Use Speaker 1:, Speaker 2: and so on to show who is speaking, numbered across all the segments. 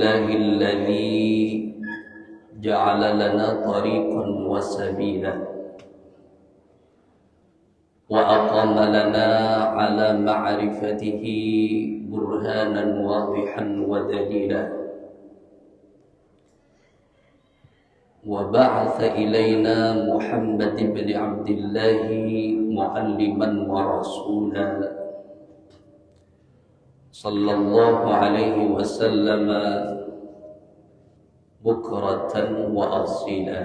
Speaker 1: لله الذي جعل لنا طريقا وسبيلا وأقام لنا على معرفته برهانا واضحا ودليلا وبعث إلينا محمد بن عبد الله معلما ورسولا صلى الله عليه وسلم بكرة وأصيلا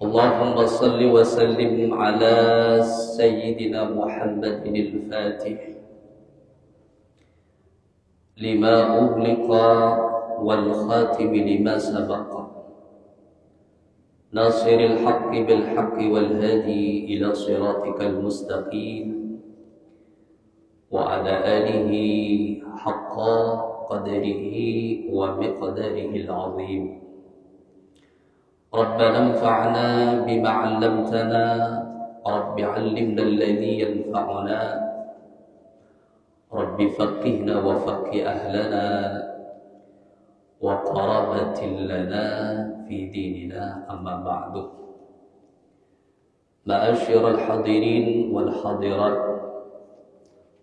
Speaker 1: اللهم صل وسلم على سيدنا محمد الفاتح لما أغلق والخاتم لما سبق ناصر الحق بالحق والهادي إلى صراطك المستقيم وعلى آله حق قدره ومقداره العظيم ربنا انفعنا بما علمتنا رب علمنا الذي ينفعنا رب فقهنا وفقه أهلنا وقرابة لنا في ديننا أما بعد معاشر الحاضرين والحاضرات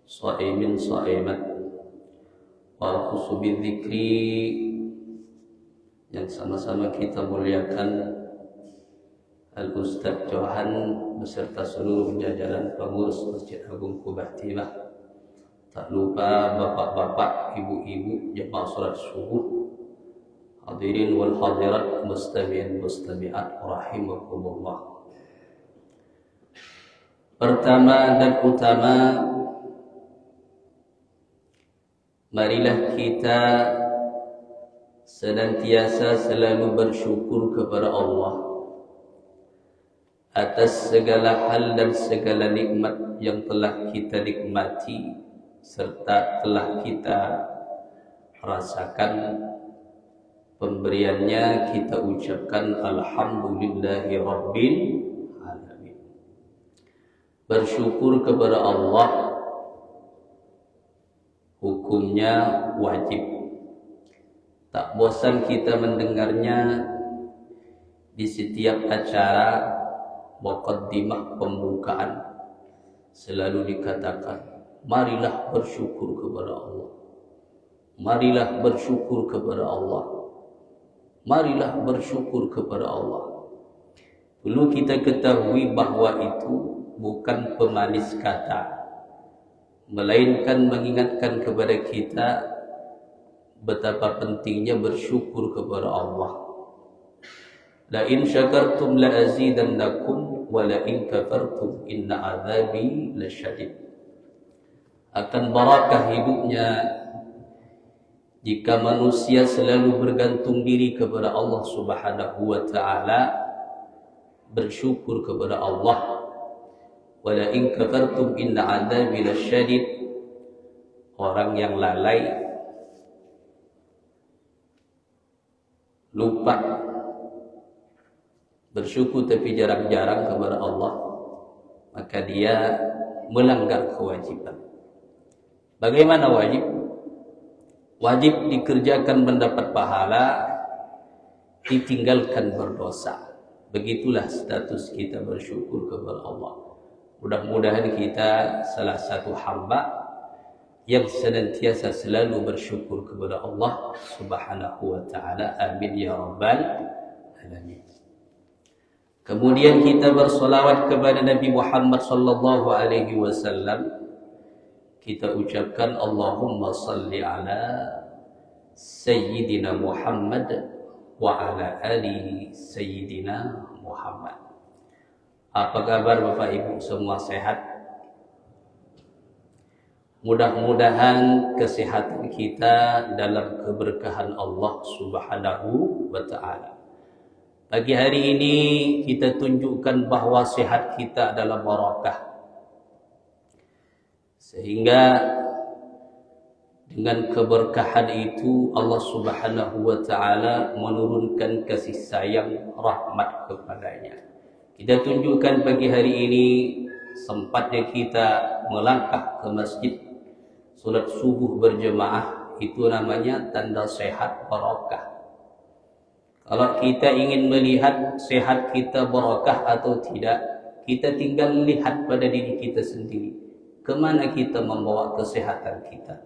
Speaker 1: صائمين صائمات وأخص بالذكر yang sama-sama kita muliakan Al-Ustaz Johan beserta seluruh jajaran pengurus Masjid Agung Kubah Timah. Tak lupa bapak-bapak, ibu-ibu jemaah salat subuh, hadirin wal hadirat, mustami'in mustami'at rahimakumullah. Pertama dan utama, marilah kita senantiasa selalu bersyukur kepada Allah atas segala hal dan segala nikmat yang telah kita nikmati serta telah kita rasakan. Pemberiannya kita ucapkan alhamdulillahi rabbil alamin. Bersyukur kepada Allah hukumnya wajib. Tak bosan kita mendengarnya di setiap acara muqaddimah pembukaan. Selalu dikatakan, marilah bersyukur kepada Allah. Marilah bersyukur kepada Allah. Marilah bersyukur kepada Allah. Perlu kita ketahui bahawa itu bukan pemanis kata, melainkan mengingatkan kepada kita betapa pentingnya bersyukur kepada Allah. La in syakartum la azidannakum wa la in kafartum inna azabi lasyadid. Akan barakah hidupnya jika manusia selalu bergantung diri kepada Allah Subhanahu wa taala, bersyukur kepada Allah. Wa la in kafartum inna azabi lasyadid. Orang yang lalai, lupa bersyukur tapi jarang-jarang kepada Allah, maka dia melanggar kewajiban. Bagaimana wajib? Wajib dikerjakan mendapat pahala, ditinggalkan berdosa. Begitulah status kita bersyukur kepada Allah. Mudah-mudahan kita salah satu hamba yang senantiasa selalu bersyukur kepada Allah Subhanahu wa taala. Amin ya rabbal alamin. Kemudian kita bersolawat kepada Nabi Muhammad sallallahu alaihi wasallam. Kita ucapkan Allahumma salli ala Sayyidina Muhammad wa ala ali Sayyidina Muhammad. Apa kabar Bapak Ibu semua, sehat? Mudah-mudahan kesehatan kita dalam keberkahan Allah Subhanahu wa taala. Pagi hari ini kita tunjukkan bahawa sehat kita adalah barakah. Sehingga dengan keberkahan itu Allah Subhanahu wa taala menurunkan kasih sayang rahmat kepadanya. Kita tunjukkan pagi hari ini sempatnya kita melangkah ke masjid, solat subuh berjemaah, Itu namanya tanda sehat barakah. Kalau kita ingin melihat sehat kita barakah atau tidak, kita tinggal lihat pada diri kita sendiri. Kemana kita membawa kesehatan kita?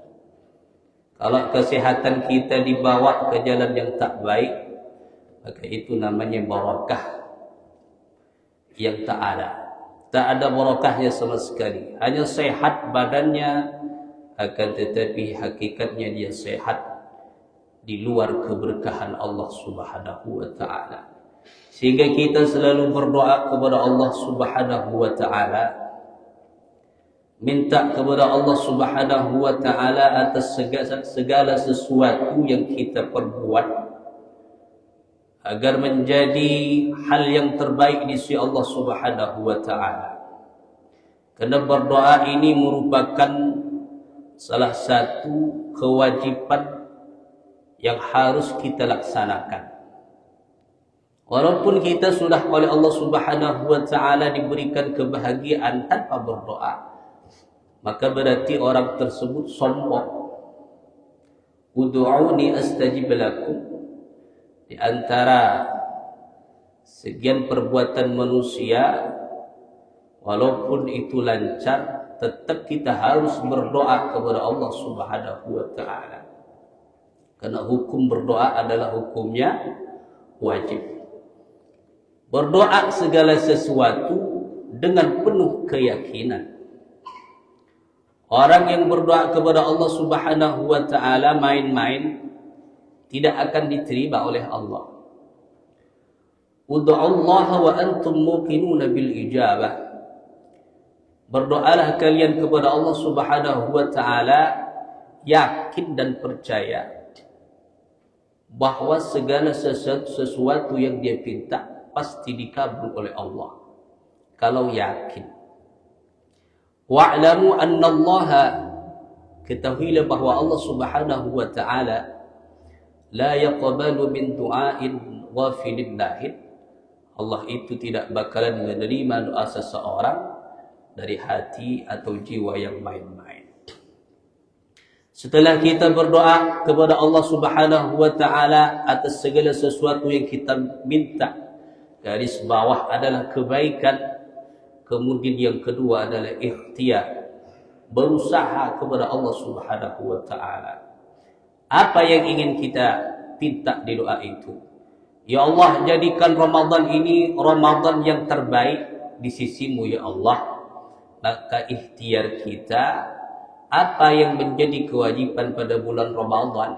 Speaker 1: Kalau kesehatan kita dibawa ke jalan yang tak baik, maka itu namanya barakah yang tak ada. Tak ada barakahnya sama sekali. Hanya sehat badannya, akan tetapi hakikatnya dia sehat di luar keberkahan Allah Subhanahu wa ta'ala. Sehingga kita selalu berdoa kepada Allah Subhanahu wa ta'ala, minta kepada Allah Subhanahu wa ta'ala atas segala sesuatu yang kita perbuat, agar menjadi hal yang terbaik di sisi Allah Subhanahu wa ta'ala. Karena berdoa ini merupakan salah satu kewajiban yang harus kita laksanakan. Walaupun kita sudah oleh Allah Subhanahu wa ta'ala diberikan kebahagiaan tanpa berdoa, maka berarti orang tersebut sombong. Ud'uni astajib lakum. Di antara sekian perbuatan manusia, walaupun itu lancar, tetap kita harus berdoa kepada Allah Subhanahu wa ta'ala. Karena hukum berdoa adalah hukumnya wajib. Berdoa segala sesuatu dengan penuh keyakinan. Orang yang berdoa kepada Allah Subhanahu wa ta'ala main-main tidak akan diterima oleh Allah. Ud'ullaha wa antum muqinuna bil ijabah. Berdoalah kalian kepada Allah Subhanahu wa ta'ala yakin dan percaya bahwa segala sesuatu yang dia pinta pasti dikabul oleh Allah. Kalau yakin. Wa'lamu anna Allah, ketahuilah bahwa Allah Subhanahu wa ta'ala la yaqbalu min du'ain ghafilin lahid. Allah itu tidak bakalan menerima doa seseorang dari hati atau jiwa yang main-main. Setelah kita berdoa kepada Allah Subhanahu wa ta'ala atas segala sesuatu yang kita minta, garis bawah adalah kebaikan. Kemudian yang kedua adalah ikhtiar, berusaha kepada Allah Subhanahu wa ta'ala. Apa yang ingin kita minta di doa itu? Ya Allah, jadikan Ramadan ini Ramadan yang terbaik di sisimu ya Allah. Maka ikhtiar kita, apa yang menjadi kewajiban pada bulan Ramadan?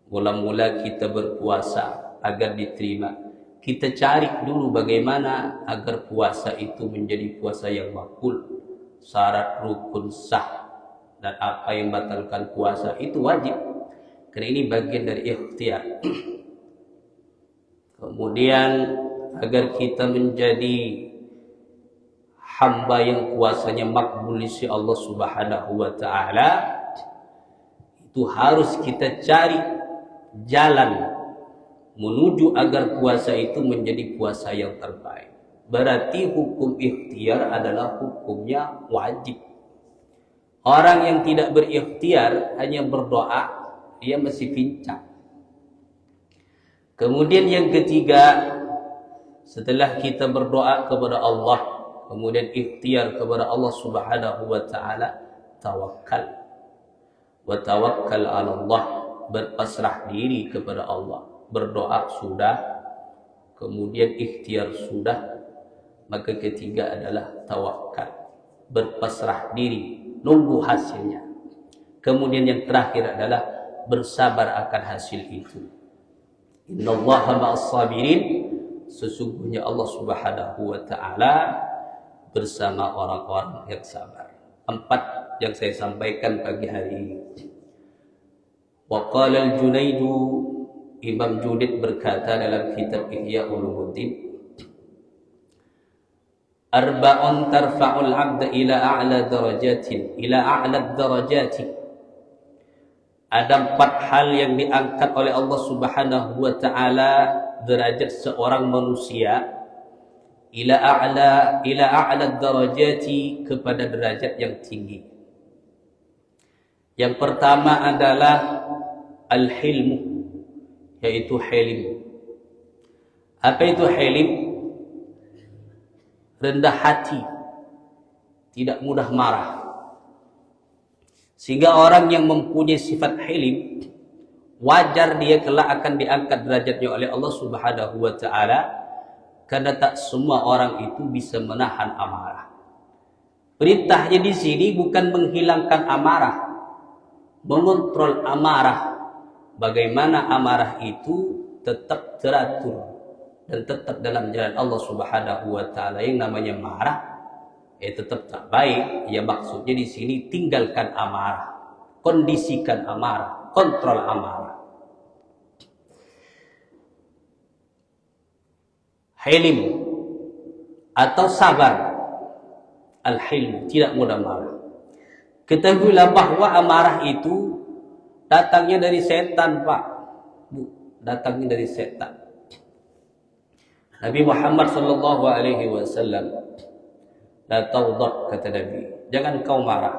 Speaker 1: Mula-mula kita berpuasa agar diterima. Kita cari dulu bagaimana agar puasa itu menjadi puasa yang makbul. Syarat rukun sah dan apa yang batalkan puasa itu wajib. Karena ini bagian dari ikhtiar. Kemudian agar kita menjadi hamba yang puasanya makbul di sisi Allah Subhanahu wa ta'ala, itu harus kita cari jalan menuju agar puasa itu menjadi puasa yang terbaik. Berarti hukum ikhtiar adalah hukumnya wajib. Orang yang tidak berikhtiar hanya berdoa, dia masih pincang. Kemudian yang ketiga, setelah kita berdoa kepada Allah, kemudian ikhtiar kepada Allah Subhanahu wa ta'ala, tawakal. Wa tawakkal 'ala Allah, berpasrah diri kepada Allah. Berdoa sudah, kemudian ikhtiar sudah, maka ketiga adalah tawakal, berpasrah diri, nunggu hasilnya. Kemudian yang terakhir adalah bersabar akan hasil itu. Innallaha ma'as sabirin, sesungguhnya Allah Subhanahu wa ta'ala bersama orang-orang yang sabar. 4 yang saya sampaikan pagi hari ini. Wa qala al-Junaidu, Imam Junaid berkata dalam kitab Ihya Ulumuddin, arba'un tarfa'ul 'abda ila a'la darajati. Ada 4 hal yang diangkat oleh Allah Subhanahu wa ta'ala derajat seorang manusia ila a'la darajati, kepada derajat yang tinggi. Yang pertama adalah al-hilmu, yaitu hilim. Apa itu hilim? Rendah hati, tidak mudah marah. Sehingga orang yang mempunyai sifat hilim, wajar dia kelak akan diangkat derajatnya oleh Allah Subhanahu wa taala, karena tak semua orang itu bisa menahan amarah. Perintahnya di sini bukan menghilangkan amarah, mengontrol amarah. Bagaimana amarah itu tetap teratur dan tetap dalam jalan Allah Subhanahu wa taala. Yang namanya marah tetap tak baik. Ya, maksudnya di sini tinggalkan amarah, kondisikan amarah, kontrol amarah. Hilim atau sabar. Al-hilm, tidak mudah marah. Ketahuilah bahwa amarah itu datangnya dari setan, Pak. Datangnya dari setan. Nabi Muhammad sallallahu alaihi wasallam, la taghdab, kata Nabi, jangan kau marah.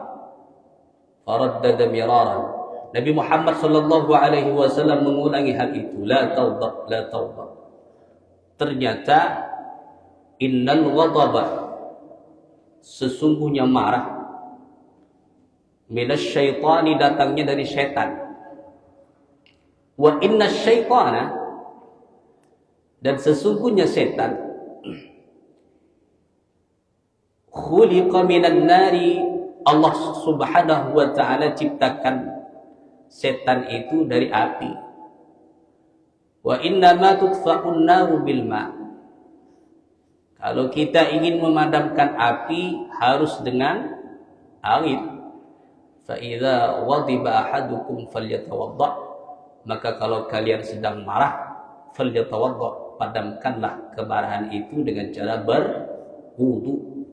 Speaker 1: Faraddada miraran. Nabi Muhammad sallallahu alaihi wasallam mengulangi hal itu, la taghdab, la taghdab. Ternyata innal ghadaba, sesungguhnya marah, minasy syaitani, datangnya dari syaitan. Wa innasy syaitana, dan sesungguhnya setan, khuliqa minan nari, Allah Subhanahu wa taala ciptakan setan itu dari api. Wa inna ma tudfa'un naru bil ma. Kalau kita ingin memadamkan api harus dengan air. Fa idza ghadiba ahadukum falyatawadda. Maka kalau kalian sedang marah, falyatawadda, padamkanlah kemarahan itu dengan cara berwudu.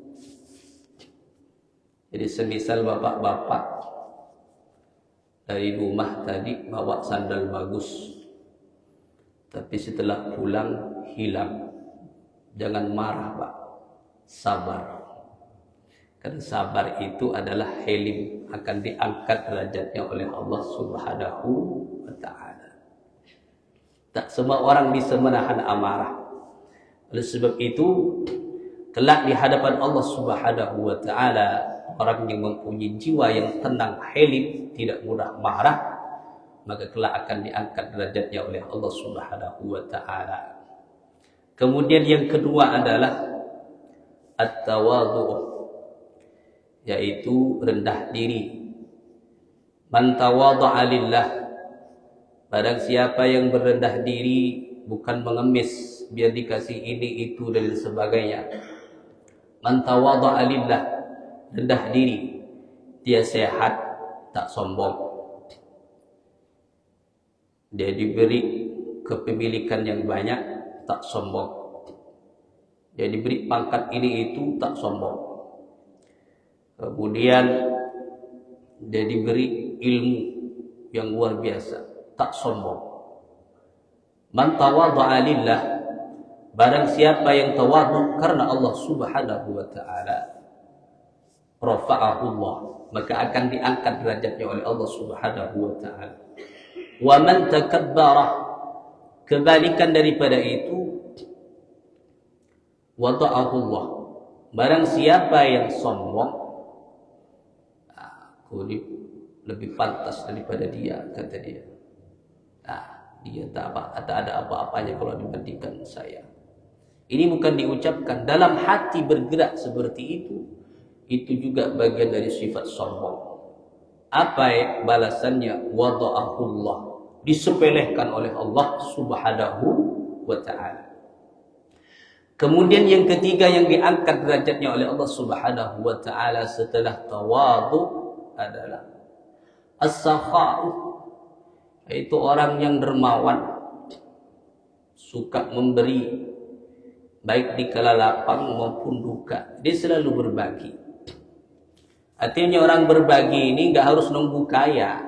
Speaker 1: Jadi semisal bapak-bapak dari rumah tadi bawa sandal bagus, tapi setelah pulang hilang. Jangan marah, Pak. Sabar. Karena sabar itu adalah hilim, akan diangkat derajatnya oleh Allah Subhanahu wa taala. Tak semua orang bisa menahan amarah. Oleh sebab itu, kelak di hadapan Allah Subhanahu wa taala, orang yang mempunyai jiwa yang tenang, hilim, tidak mudah marah, maka kelak akan diangkat derajatnya oleh Allah Subhanahu wa taala. Kemudian yang kedua adalah at-tawadhu', yaitu rendah diri. Man tawadha'a lillah, barang siapa yang berendah diri, bukan mengemis biar dikasih ini itu dan sebagainya. Man tawadha'a lillah, rendah diri, dia sehat, tak sombong. Dia diberi kepemilikan yang banyak, tak sombong. Dia diberi pangkat ini itu, tak sombong. Kemudian dia diberi ilmu yang luar biasa, tak sombong. Man tawadha'a lillah, barang siapa yang tawadhu karena Allah Subhanahu wa taala, rafa'ahu Allah, maka akan diangkat derajatnya oleh Allah Subhanahu wa taala. Wa man takabbara, kebalikan daripada itu, wada'ahu Allah, barang siapa yang sombong, aku lebih pantas daripada dia, kata dia. Dia tak ada apa-apanya kalau dibandingkan saya. Ini bukan diucapkan, dalam hati bergerak seperti itu. Itu juga bagian dari sifat sombong. Apa balasannya? Wada'ahu Allah, disepelehkan oleh Allah Subhanahu wa ta'ala. Kemudian yang ketiga yang diangkat derajatnya oleh Allah Subhanahu wa ta'ala setelah tawadhu adalah as-sakha'u, yaitu orang yang dermawan, suka memberi, baik di kala lapang maupun duka. Dia selalu berbagi. Artinya orang berbagi ini nggak harus nunggu kaya.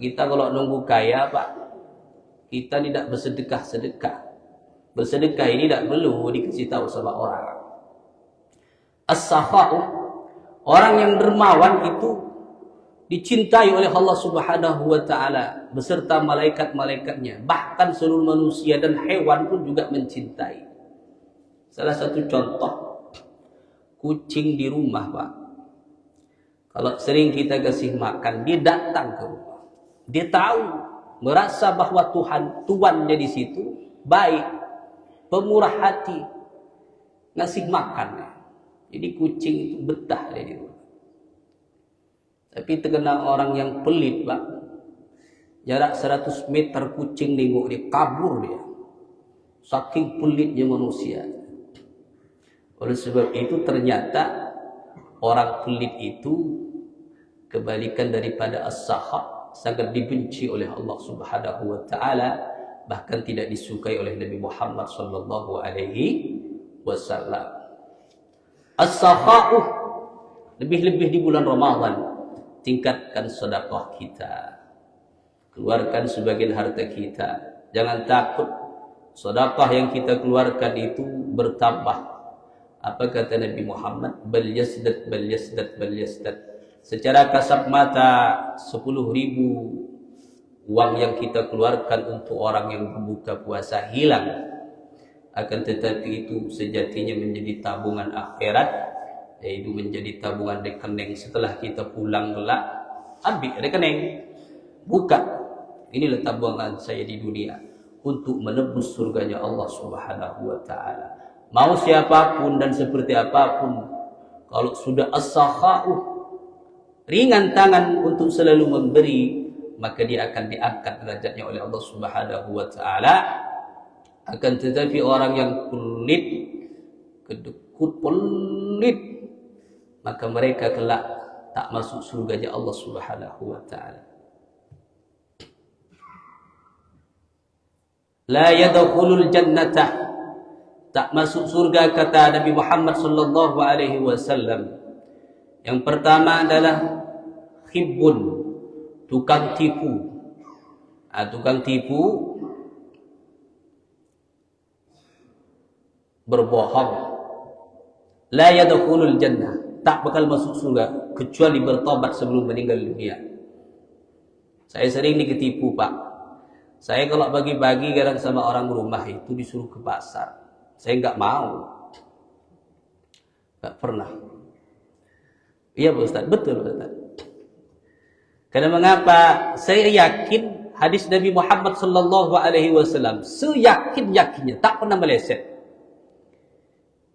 Speaker 1: Kita kalau nunggu kaya, Pak, kita tidak bersedekah-sedekah. Bersedekah ini tidak perlu dikasih tahu sama orang. As-sakha'u, orang yang dermawan itu dicintai oleh Allah Subhanahu wa taala beserta malaikat-malaikatnya, bahkan seluruh manusia dan hewan pun juga mencintai. Salah satu contoh, kucing di rumah, Pak. Kalau sering kita kasih makan, dia datang ke rumah. Dia tahu, merasa bahwa tuannya di situ baik, pemurah hati, ngasih makan. Jadi kucing itu betah dia di rumah. Tapi terkena orang yang pelit, Pak. Jarak 100 meter kucing nengok dia, kabur dia. Saking pelitnya manusia. Oleh sebab itu ternyata orang pelit itu kebalikan daripada as-sakha, sangat dibenci oleh Allah Subhanahu wa taala, bahkan tidak disukai oleh Nabi Muhammad sallallahu alaihi wasallam. As-sakha'u, lebih-lebih di bulan Ramadan, tingkatkan sedekah kita. Keluarkan sebagian harta kita. Jangan takut sedekah yang kita keluarkan itu bertambah. Apa kata Nabi Muhammad? Bal yasdad, bal yasdad, bal yasdad. Secara kasat mata 10.000 uang yang kita keluarkan untuk orang yang berbuka puasa hilang. Akan tetapi itu sejatinya menjadi tabungan akhirat, yaitu menjadi tabungan rekening. Setelah kita pulang gelap, ambil rekening, buka, inilah tabungan saya di dunia untuk menebus surganya Allah Subhanahu wa taala. Mau siapapun dan seperti apapun, kalau sudah as-sakha'u, ringan tangan untuk selalu memberi, maka dia akan diangkat derajatnya oleh Allah Subhanahu wa taala. Akan tetapi orang yang pelit, kedekut pelit, maka mereka kelak tak masuk surganya Allah Subhanahu wa taala. La yadkhulul jannata, tak masuk surga kata Nabi Muhammad sallallahu alaihi wasallam. Yang pertama adalah khibbun, tukang tipu. Tukang tipu, berbohong. La yadkhulul jannah, tak bakal masuk surga kecuali bertobat sebelum meninggal dunia. Saya sering diketipu, Pak. Saya kalau bagi-bagi kadang sama orang rumah itu disuruh ke pasar. Saya enggak mau. Enggak pernah. Iya, Pak Ustaz, betul, Pak Ustaz. Karena mengapa? Saya yakin hadis Nabi Muhammad sallallahu alaihi wasallam, seyakin-yakinnya, tak pernah meleset.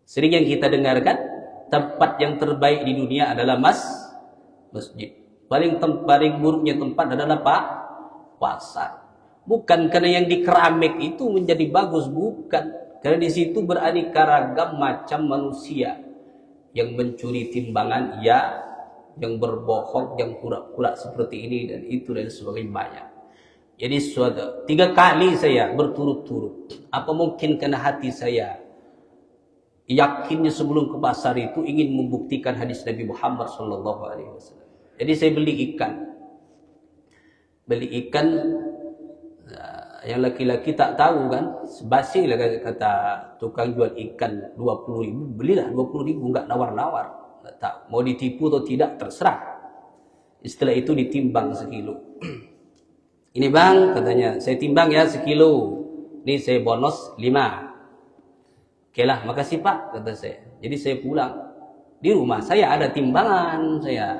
Speaker 1: Sering yang kita dengarkan, tempat yang terbaik di dunia adalah masjid. Paling buruknya tempat adalah pasar. Bukan karena yang di keramik itu menjadi bagus, bukan. Karena di situ beraneka ragam macam manusia yang mencuri timbangan, ya, yang berbohong, yang pura-pura seperti ini dan itu dan sebagainya banyak. Jadi 3 kali saya berturut-turut. Apa mungkin karena hati saya yakinnya sebelum ke pasar itu ingin membuktikan hadis Nabi Muhammad sallallahu alaihi wasallam. Jadi saya beli ikan yang laki-laki tak tahu kan, sebasi lah kata tukang jual ikan 20.000, belilah 20.000, enggak nawar-nawar, enggak tahu mau ditipu atau tidak terserah. Setelah itu ditimbang sekilo. Ini bang, katanya, saya timbang ya sekilo. Ini saya bonus 5. Oke lah, makasih Pak, kata saya. Jadi saya pulang. Di rumah saya ada timbangan saya.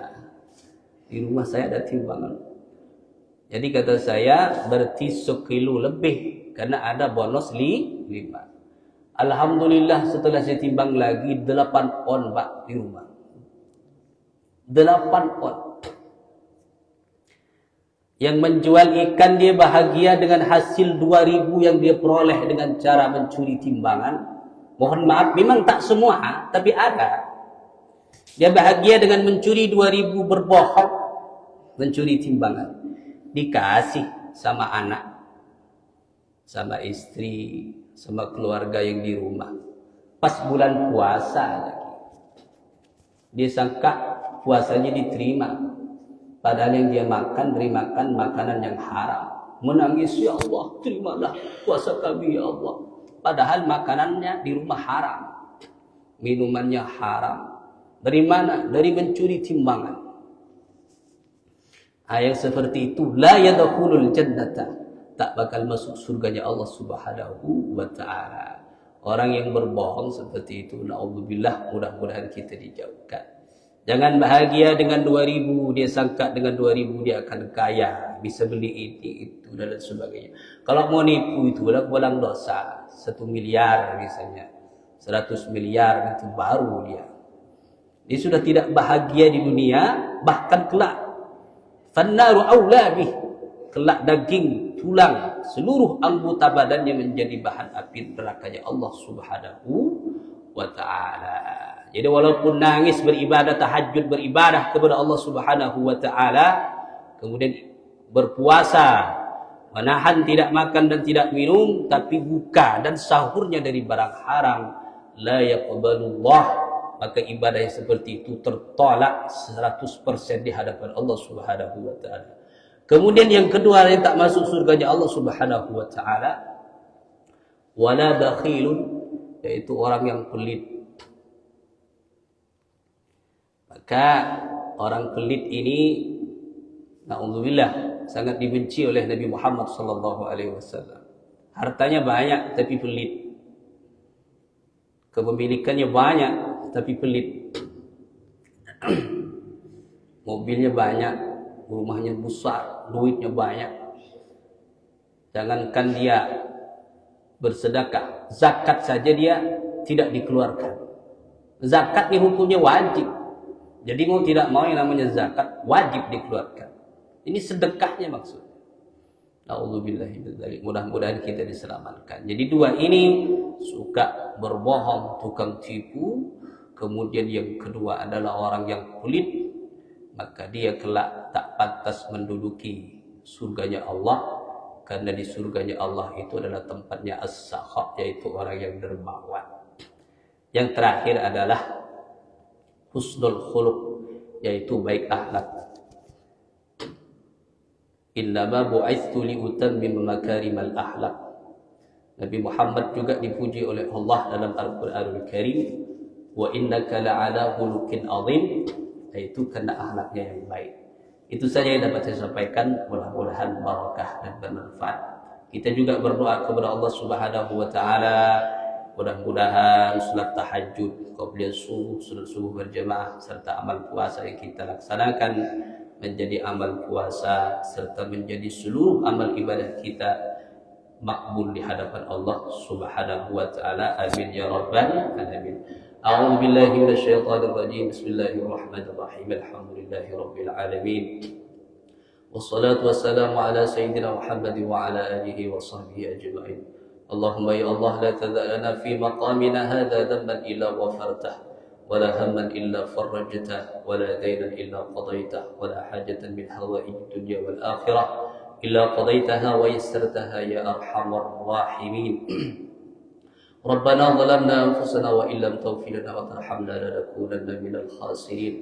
Speaker 1: Di rumah saya ada timbangan. Jadi kata saya, berarti sekilo lebih. Karena ada bonus 5. Alhamdulillah setelah saya timbang lagi 8 on Pak di rumah. 8 on. Yang menjual ikan dia bahagia dengan hasil 2.000 yang dia peroleh dengan cara mencuri timbangan. Mohon maaf, memang tak semua, tapi ada. Dia bahagia dengan mencuri 2.000, berbohong, mencuri timbangan. Dikasih sama anak, sama istri, sama keluarga yang di rumah. Pas bulan puasa lagi. Dia sangka puasanya diterima. Padahal yang dia makan, beri makan makanan yang haram. Menangis, ya Allah, terimalah puasa kami ya Allah. Padahal makanannya di rumah haram, minumannya haram. Dari mana? Dari mencuri timbangan. Yang seperti itu la yadkhulul jannata, tak bakal masuk surganya Allah Subhanahu wa taala. Orang yang berbohong seperti itu, naudzubillah, mudah-mudahan kita dijauhkan. Jangan bahagia dengan 2.000, dia sangka dengan 2.000 dia akan kaya, bisa beli ini itu dan sebagainya. Kalau mau nipu itu bolang dosa. 1 miliar misalnya, 100 miliar itu baru dia. Dia sudah tidak bahagia di dunia, bahkan kelak fannaru aula bih, kelak daging, tulang, seluruh anggota badannya menjadi bahan api nerakanya Allah Subhanahu wa taala. Jadi walaupun nangis beribadah, tahajud beribadah kepada Allah Subhanahu wa taala, kemudian berpuasa, menahan tidak makan dan tidak minum, tapi buka dan sahurnya dari barang haram, la yaqbalullah, maka ibadah yang seperti itu tertolak 100% di hadapan Allah Subhanahu wa taala. Kemudian yang kedua yang tak masuk surganya Allah Subhanahu wa taala, wala bakhilun, yaitu orang yang pelit. Maka orang pelit ini naudzubillah sangat dibenci oleh Nabi Muhammad sallallahu alaihi wasallam. Hartanya banyak tapi pelit. Kepemilikannya banyak tapi pelit. Mobilnya banyak, rumahnya besar, duitnya banyak. Jangankan dia bersedekah, zakat saja dia tidak dikeluarkan. Zakat ini hukumnya wajib. Jadi mau tidak mau yang namanya zakat wajib dikeluarkan. Ini sedekahnya maksudnya. Na'udzubillahi min dzalik. Mudah-mudahan kita diselamatkan. Jadi dua ini, suka berbohong, tukang tipu. Kemudian yang kedua adalah orang yang pelit. Maka dia kelak tak pantas menduduki surganya Allah. Karena di surganya Allah itu adalah tempatnya as-sakha, yaitu orang yang dermawan. Yang terakhir adalah husnul khuluq, yaitu baik akhlak. Innama bu'itsu liutammima makarimal akhlak. Nabi Muhammad juga dipuji oleh Allah dalam Al-Qur'anul Karim, wa innaka la'ala khuluqin 'azim, yaitu karena akhlaknya yang baik. Itu saja yang dapat saya sampaikan, mudah-mudahan barakah dan bermanfaat. Kita juga berdoa kepada Allah Subhanahu wa taala, mudah-mudahan salat tahajud, qabliyah subuh, salat subuh berjamaah serta amal puasa yang kita laksanakan menjadi amal puasa serta menjadi seluruh amal ibadah kita makbul di hadapan Allah Subhanahu wa taala. Amin ya rabbal alamin. A'udzu billahi minasyaitonir rajim. Bismillahirrahmanirrahim. Alhamdulillahi rabbil alamin. Wassalatu wassalamu ala sayyidina Muhammad wa ala alihi wa sahbihi ajma'in. Allahumma ya Allah, la tad'a lana fi maqamina hadha dhanban illa ghafartah, ولا هما إلا فرجته ولا دينا إلا قضيته ولا حاجة من حوائج الدنيا والآخرة إلا قضيتها ويسرتها يا أرحم الراحمين. ربنا ظلمنا أنفسنا وإن لم تغفر لنا وترحمنا لنكونن من الخاسرين.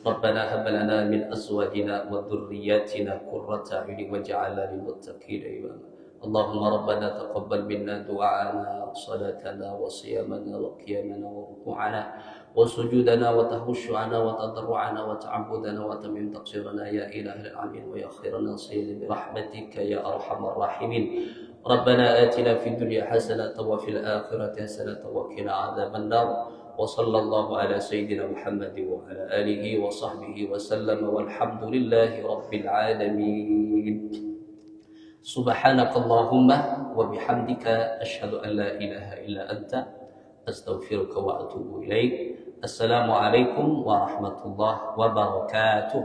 Speaker 1: ربنا هب لنا من أزواجنا وذرياتنا قرة أعين واجعلنا للمتقين إماما. اللهم ربنا تقبل منا دعاءنا وصلاتنا وصيامنا وقيامنا وركوعنا وسجودنا وتهشعنا وتضرعنا وتعبدنا وتمم تقصيرنا يا إله العالمين ويا خير ناصرين برحمتك يا أرحم الراحمين. ربنا آتنا في الدنيا حسنة وفي الآخرة حسنة وقنا عذاب النار. وصلى الله على سيدنا محمد وعلى آله وصحبه وسلم والحمد لله رب العالمين. سبحانك اللهم وبحمدك أشهد أن لا إله إلا أنت أستغفرك وأتوب إليك. Assalamualaikum warahmatullahi wabarakatuh.